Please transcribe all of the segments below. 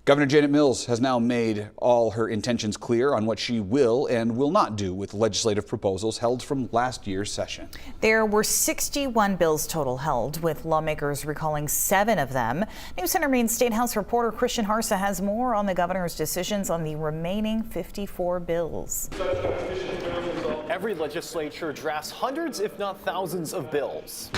Governor Janet Mills has now made all her intentions clear on what she will and will not do with legislative proposals held from last year's session. There were 61 bills total held, with lawmakers recalling 7 of them. News Center Maine State House reporter Christian Harsa has more on the governor's decisions on the remaining 54 bills. Every legislature drafts hundreds, if not thousands, of bills.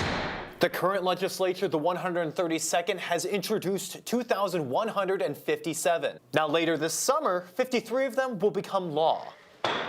The current legislature, the 132nd, has introduced 2,157. Now later this summer, 53 of them will become law.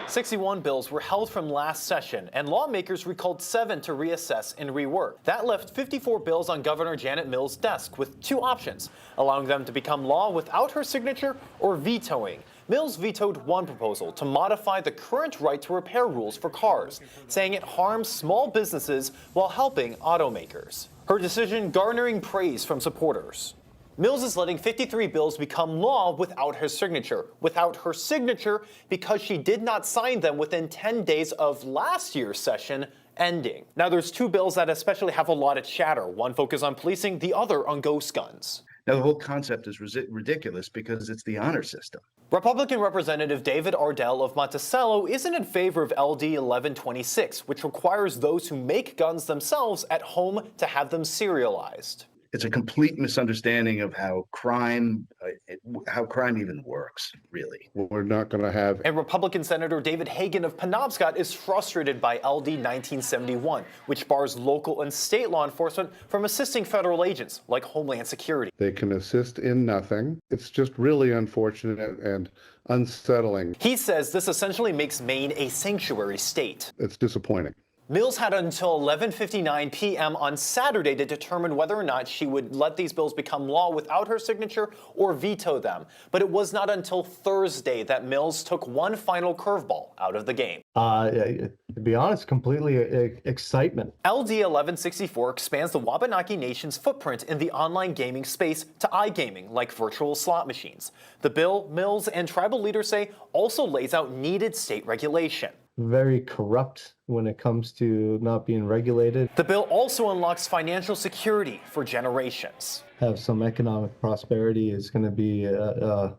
61 bills were held from last session, and lawmakers recalled 7 to reassess and rework. That left 54 bills on Governor Janet Mills' desk with 2 options, allowing them to become law without her signature or vetoing. Mills vetoed one proposal to modify the current right to repair rules for cars, saying it harms small businesses while helping automakers. Her decision garnering praise from supporters. Mills is letting 53 bills become law without her signature. Without her signature because she did not sign them within 10 days of last year's session ending. Now there's 2 bills that especially have a lot of chatter. One focuses on policing, the other on ghost guns. Now, the whole concept is ridiculous because it's the honor system. Republican Representative David Ardell of Monticello isn't in favor of LD 1126, which requires those who make guns themselves at home to have them serialized. It's a complete misunderstanding of how crime even works, really. We're not going to have. And Republican Senator David Hagan of Penobscot is frustrated by LD 1971, which bars local and state law enforcement from assisting federal agents like Homeland Security. They can assist in nothing. It's just really unfortunate and unsettling. He says this essentially makes Maine a sanctuary state. It's disappointing. Mills had until 11:59 p.m. on Saturday to determine whether or not she would let these bills become law without her signature or veto them. But it was not until Thursday that Mills took one final curveball out of the game. To be honest, completely excitement. LD 1164 expands the Wabanaki Nation's footprint in the online gaming space to iGaming, like virtual slot machines. The bill, Mills and tribal leaders say, also lays out needed state regulation. Very corrupt when it comes to not being regulated. The bill also unlocks financial security for generations. Have some economic prosperity is going to be a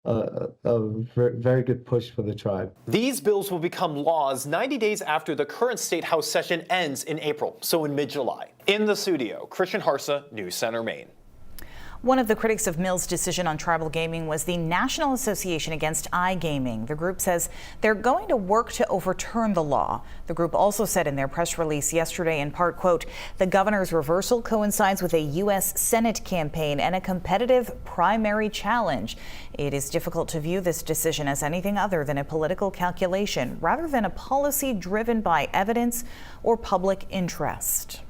very good push for the tribe. These bills will become laws 90 days after the current State House session ends in April, so in mid-July. In the studio, Christian Harsa, News Center, Maine. One of the critics of Mills' decision on tribal gaming was the National Association Against iGaming. The group says they're going to work to overturn the law. The group also said in their press release yesterday, in part, quote, "The governor's reversal coincides with a U.S. Senate campaign and a competitive primary challenge. It is difficult to view this decision as anything other than a political calculation rather than a policy driven by evidence or public interest."